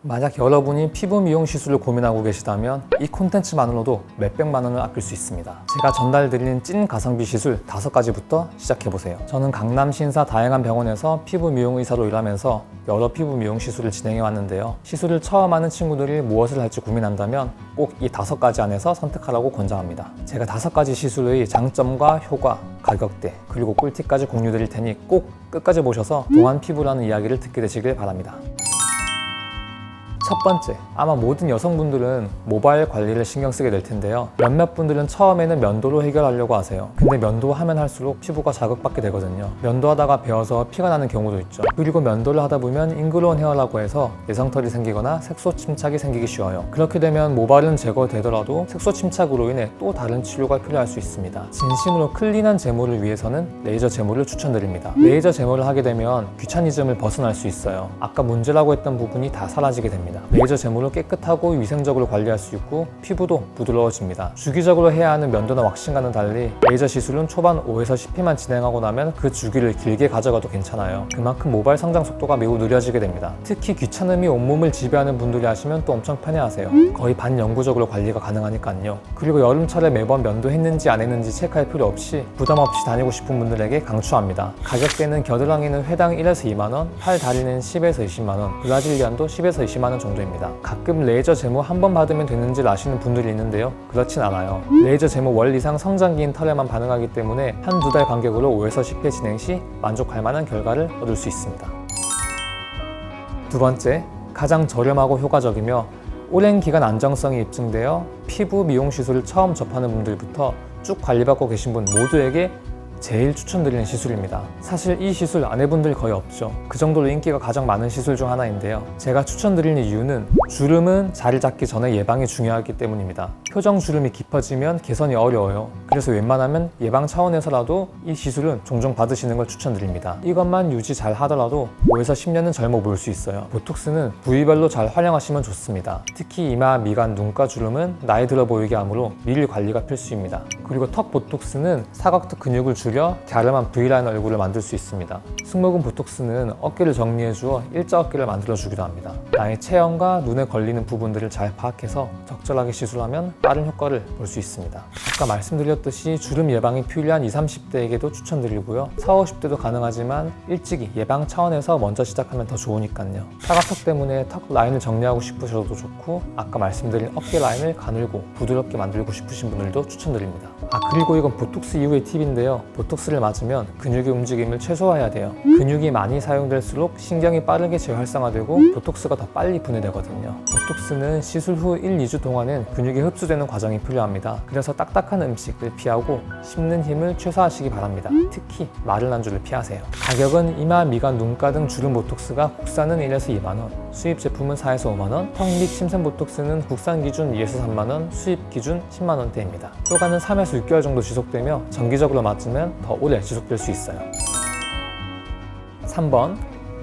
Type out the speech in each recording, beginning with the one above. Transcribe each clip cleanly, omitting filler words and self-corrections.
만약 여러분이 피부 미용 시술을 고민하고 계시다면 이 콘텐츠만으로도 몇백만 원을 아낄 수 있습니다. 제가 전달드린 찐 가성비 시술 5가지부터 시작해보세요. 저는 강남 신사 다양한 병원에서 피부 미용 의사로 일하면서 여러 피부 미용 시술을 진행해왔는데요. 시술을 처음 하는 친구들이 무엇을 할지 고민한다면 꼭 이 5가지 안에서 선택하라고 권장합니다. 제가 5가지 시술의 장점과 효과, 가격대, 그리고 꿀팁까지 공유드릴 테니 꼭 끝까지 보셔서 동안 피부라는 이야기를 듣게 되시길 바랍니다. 첫 번째, 아마 모든 여성분들은 모발 관리를 신경 쓰게 될 텐데요. 몇몇 분들은 처음에는 면도로 해결하려고 하세요. 근데 면도하면 할수록 피부가 자극받게 되거든요. 면도하다가 베어서 피가 나는 경우도 있죠. 그리고 면도를 하다 보면 잉그로운 헤어라고 해서 내성털이 생기거나 색소 침착이 생기기 쉬워요. 그렇게 되면 모발은 제거되더라도 색소 침착으로 인해 또 다른 치료가 필요할 수 있습니다. 진심으로 클린한 제모를 위해서는 레이저 제모를 추천드립니다. 레이저 제모를 하게 되면 귀차니즘을 벗어날 수 있어요. 아까 문제라고 했던 부분이 다 사라지게 됩니다. 레이저 제모를 깨끗하고 위생적으로 관리할 수 있고 피부도 부드러워집니다. 주기적으로 해야 하는 면도나 왁싱과는 달리 레이저 시술은 초반 5에서 10회만 진행하고 나면 그 주기를 길게 가져가도 괜찮아요. 그만큼 모발 성장 속도가 매우 느려지게 됩니다. 특히 귀찮음이 온몸을 지배하는 분들이 하시면 또 엄청 편해하세요. 거의 반영구적으로 관리가 가능하니까요. 그리고 여름철에 매번 면도했는지 안 했는지 체크할 필요 없이 부담 없이 다니고 싶은 분들에게 강추합니다. 가격대는 겨드랑이는 회당 1에서 2만원, 팔, 다리는 10에서 20만원, 브라질리안도 10에서 20만원 정도입니다. 가끔 레이저 제모 한 번 받으면 되는지를 아시는 분들이 있는데요. 그렇진 않아요. 레이저 제모 월 이상 성장기인 털에만 반응하기 때문에 한두 달 간격으로 5에서 10회 진행 시 만족할 만한 결과를 얻을 수 있습니다. 두 번째, 가장 저렴하고 효과적이며 오랜 기간 안정성이 입증되어 피부 미용 시술을 처음 접하는 분들부터 쭉 관리받고 계신 분 모두에게 제일 추천드리는 시술입니다. 사실 이 시술 안 해본 분들 거의 없죠. 그 정도로 인기가 가장 많은 시술 중 하나인데요. 제가 추천드리는 이유는 주름은 자리 잡기 전에 예방이 중요하기 때문입니다. 표정 주름이 깊어지면 개선이 어려워요. 그래서 웬만하면 예방 차원에서라도 이 시술은 종종 받으시는 걸 추천드립니다. 이것만 유지 잘 하더라도 5에서 10년은 젊어 보일 수 있어요. 보톡스는 부위별로 잘 활용하시면 좋습니다. 특히 이마, 미간, 눈가 주름은 나이 들어 보이게 하므로 미리 관리가 필수입니다. 그리고 턱 보톡스는 사각턱 근육을 줄여 갸름한 V라인 얼굴을 만들 수 있습니다. 승모근 보톡스는 어깨를 정리해주어 일자 어깨를 만들어주기도 합니다. 나의 체형과 눈에 걸리는 부분들을 잘 파악해서 적절하게 시술하면 빠른 효과를 볼 수 있습니다. 아까 말씀드렸듯이 주름 예방이 필요한 20, 30대에게도 추천드리고요. 40, 50대도 가능하지만 일찍이 예방 차원에서 먼저 시작하면 더 좋으니까요. 사각턱 때문에 턱 라인을 정리하고 싶으셔도 좋고 아까 말씀드린 어깨 라인을 가늘고 부드럽게 만들고 싶으신 분들도 추천드립니다. 그리고 이건 보톡스 이후의 팁인데요. 보톡스를 맞으면 근육의 움직임을 최소화해야 돼요. 근육이 많이 사용될수록 신경이 빠르게 재활성화되고 보톡스가 더 빨리 분해되거든요. 보톡스는 시술 후 1, 2주 동안은 근육이 흡수되는 과정이 필요합니다. 그래서 딱딱한 음식을 피하고 씹는 힘을 최소화하시기 바랍니다. 특히 마른 안주를 피하세요. 가격은 이마, 미간, 눈가 등 주름 보톡스가 국산은 1에서 2만원, 수입 제품은 4에서 5만원, 턱 및 침샘 보톡스는 국산 기준 2에서 3만원, 수입 기준 10만원대입니다. 효과는 3에서 6개월 정도 지속되며 정기적으로 맞으면 더 오래 지속될 수 있어요. 3번,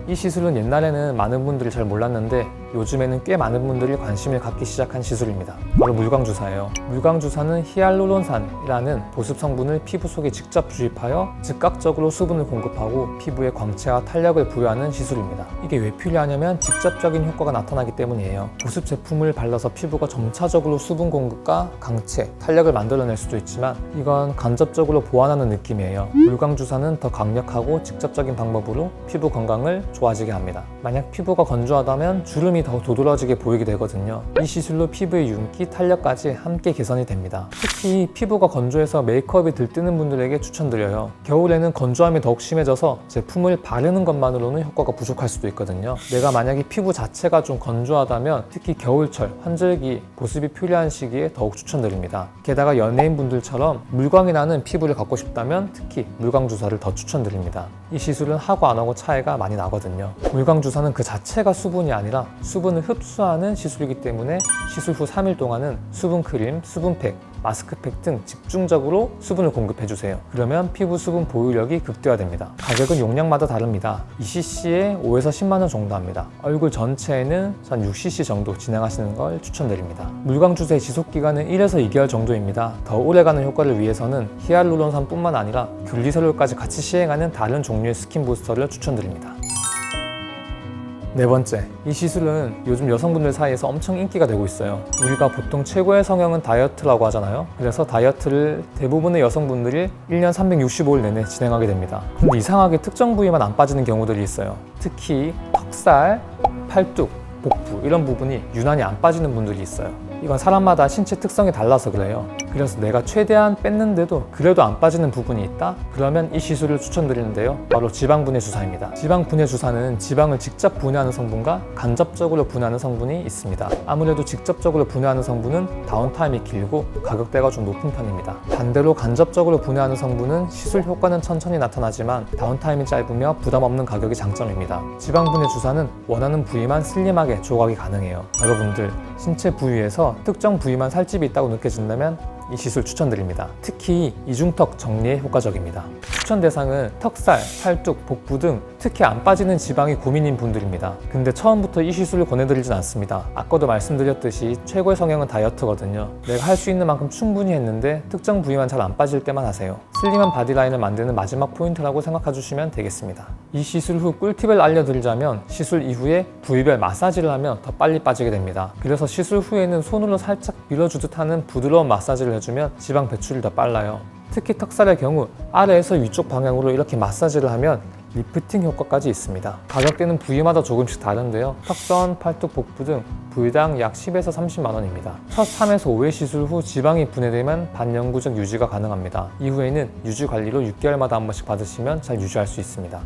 이 시술은 옛날에는 많은 분들이 잘 몰랐는데 요즘에는 꽤 많은 분들이 관심을 갖기 시작한 시술입니다. 바로 물광주사예요. 물광주사는 히알루론산이라는 보습 성분을 피부 속에 직접 주입하여 즉각적으로 수분을 공급하고 피부에 광채와 탄력을 부여하는 시술입니다. 이게 왜 필요하냐면 직접적인 효과가 나타나기 때문이에요. 보습 제품을 발라서 피부가 점차적으로 수분 공급과 강채, 탄력을 만들어낼 수도 있지만 이건 간접적으로 보완하는 느낌이에요. 물광주사는 더 강력하고 직접적인 방법으로 피부 건강을 좋아지게 합니다. 만약 피부가 건조하다면 주름이 더 도드라지게 보이게 되거든요. 이 시술로 피부의 윤기, 탄력까지 함께 개선이 됩니다. 특히 피부가 건조해서 메이크업이 들뜨는 분들에게 추천드려요. 겨울에는 건조함이 더욱 심해져서 제품을 바르는 것만으로는 효과가 부족할 수도 있거든요. 내가 만약에 피부 자체가 좀 건조하다면 특히 겨울철, 환절기, 보습이 필요한 시기에 더욱 추천드립니다. 게다가 연예인분들처럼 물광이 나는 피부를 갖고 싶다면 특히 물광주사를 더 추천드립니다. 이 시술은 하고 안 하고 차이가 많이 나거든요. 물광주사는 그 자체가 수분이 아니라 수분을 흡수하는 시술이기 때문에 시술 후 3일 동안은 수분크림, 수분팩, 마스크팩 등 집중적으로 수분을 공급해주세요. 그러면 피부 수분 보유력이 극대화됩니다. 가격은 용량마다 다릅니다. 2cc에 5에서 10만원 정도 합니다. 얼굴 전체에는 한 6cc 정도 진행하시는 걸 추천드립니다. 물광주사의 지속기간은 1에서 2개월 정도입니다. 더 오래가는 효과를 위해서는 히알루론산뿐만 아니라 글리세롤까지 같이 시행하는 다른 종류의 스킨 부스터를 추천드립니다. 네 번째, 이 시술은 요즘 여성분들 사이에서 엄청 인기가 되고 있어요. 우리가 보통 최고의 성형은 다이어트라고 하잖아요. 그래서 다이어트를 대부분의 여성분들이 1년 365일 내내 진행하게 됩니다. 근데 이상하게 특정 부위만 안 빠지는 경우들이 있어요. 특히 턱살, 팔뚝, 복부 이런 부분이 유난히 안 빠지는 분들이 있어요. 이건 사람마다 신체 특성이 달라서 그래요. 그래서 내가 최대한 뺐는데도 그래도 안 빠지는 부분이 있다? 그러면 이 시술을 추천드리는데요. 바로 지방분해 주사입니다. 지방분해 주사는 지방을 직접 분해하는 성분과 간접적으로 분해하는 성분이 있습니다. 아무래도 직접적으로 분해하는 성분은 다운타임이 길고 가격대가 좀 높은 편입니다. 반대로 간접적으로 분해하는 성분은 시술 효과는 천천히 나타나지만 다운타임이 짧으며 부담 없는 가격이 장점입니다. 지방분해 주사는 원하는 부위만 슬림하게 조각이 가능해요. 여러분들 신체 부위에서 특정 부위만 살집이 있다고 느껴진다면 이 시술 추천드립니다. 특히 이중턱 정리에 효과적입니다. 추천 대상은 턱살, 팔뚝, 복부 등 특히 안 빠지는 지방이 고민인 분들입니다. 근데 처음부터 이 시술을 권해드리진 않습니다. 아까도 말씀드렸듯이 최고의 성형은 다이어트거든요. 내가 할 수 있는 만큼 충분히 했는데 특정 부위만 잘 안 빠질 때만 하세요. 슬림한 바디라인을 만드는 마지막 포인트라고 생각해 주시면 되겠습니다. 이 시술 후 꿀팁을 알려드리자면 시술 이후에 부위별 마사지를 하면 더 빨리 빠지게 됩니다. 그래서 시술 후에는 손으로 살짝 밀어주듯 하는 부드러운 마사지를 해주면 지방 배출이 더 빨라요. 특히 턱살의 경우 아래에서 위쪽 방향으로 이렇게 마사지를 하면 리프팅 효과까지 있습니다. 가격대는 부위마다 조금씩 다른데요. 턱선, 팔뚝, 복부 등 부위당 약 10에서 30만 원입니다. 첫 3에서 5회 시술 후 지방이 분해되면 반영구적 유지가 가능합니다. 이후에는 유지 관리로 6개월마다 한 번씩 받으시면 잘 유지할 수 있습니다.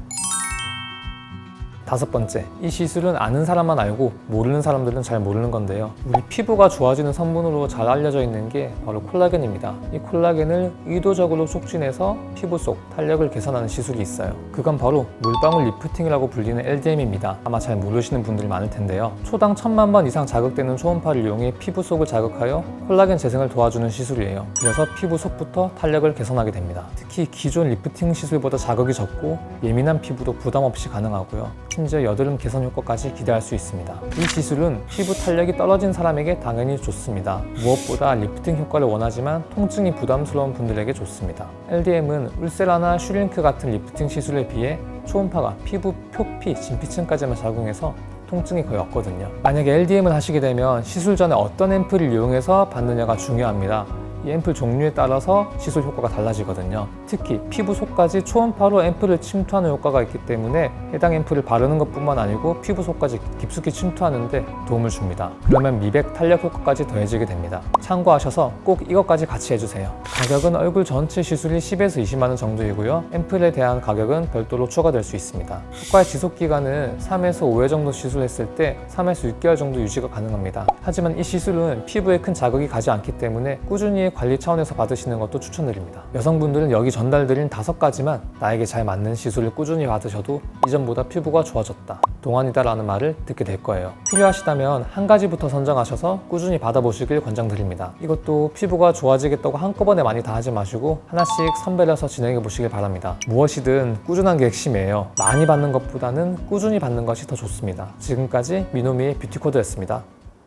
다섯 번째, 이 시술은 아는 사람만 알고 모르는 사람들은 잘 모르는 건데요. 우리 피부가 좋아지는 성분으로 잘 알려져 있는 게 바로 콜라겐입니다. 이 콜라겐을 의도적으로 촉진해서 피부 속 탄력을 개선하는 시술이 있어요. 그건 바로 물방울 리프팅이라고 불리는 LDM입니다. 아마 잘 모르시는 분들이 많을 텐데요. 초당 1000만 번 이상 자극되는 초음파를 이용해 피부 속을 자극하여 콜라겐 재생을 도와주는 시술이에요. 그래서 피부 속부터 탄력을 개선하게 됩니다. 특히 기존 리프팅 시술보다 자극이 적고 예민한 피부도 부담 없이 가능하고요. 심지어 여드름 개선 효과까지 기대할 수 있습니다. 이 시술은 피부 탄력이 떨어진 사람에게 당연히 좋습니다. 무엇보다 리프팅 효과를 원하지만 통증이 부담스러운 분들에게 좋습니다. LDM은 울세라나 슈링크 같은 리프팅 시술에 비해 초음파가 피부 표피, 진피층까지만 작용해서 통증이 거의 없거든요. 만약에 LDM을 하시게 되면 시술 전에 어떤 앰플을 이용해서 받느냐가 중요합니다. 이 앰플 종류에 따라서 시술 효과가 달라지거든요. 특히 피부 속까지 초음파로 앰플을 침투하는 효과가 있기 때문에 해당 앰플을 바르는 것뿐만 아니고 피부 속까지 깊숙이 침투하는 데 도움을 줍니다. 그러면 미백 탄력 효과까지 더해지게 됩니다. 참고하셔서 꼭 이것까지 같이 해주세요. 가격은 얼굴 전체 시술이 10에서 20만 원 정도이고요. 앰플에 대한 가격은 별도로 추가될 수 있습니다. 효과의 지속 기간은 3에서 5회 정도 시술했을 때 3에서 6개월 정도 유지가 가능합니다. 하지만 이 시술은 피부에 큰 자극이 가지 않기 때문에 꾸준히 관리 차원에서 받으시는 것도 추천드립니다. 여성분들은 여기 전달드린 5가지만 나에게 잘 맞는 시술을 꾸준히 받으셔도 이전보다 피부가 좋아졌다, 동안이다 라는 말을 듣게 될 거예요. 필요하시다면 한 가지부터 선정하셔서 꾸준히 받아보시길 권장드립니다. 이것도 피부가 좋아지겠다고 한꺼번에 많이 다 하지 마시고 하나씩 선별해서 진행해 보시길 바랍니다. 무엇이든 꾸준한 게 핵심이에요. 많이 받는 것보다는 꾸준히 받는 것이 더 좋습니다. 지금까지 미노미의 뷰티코드였습니다.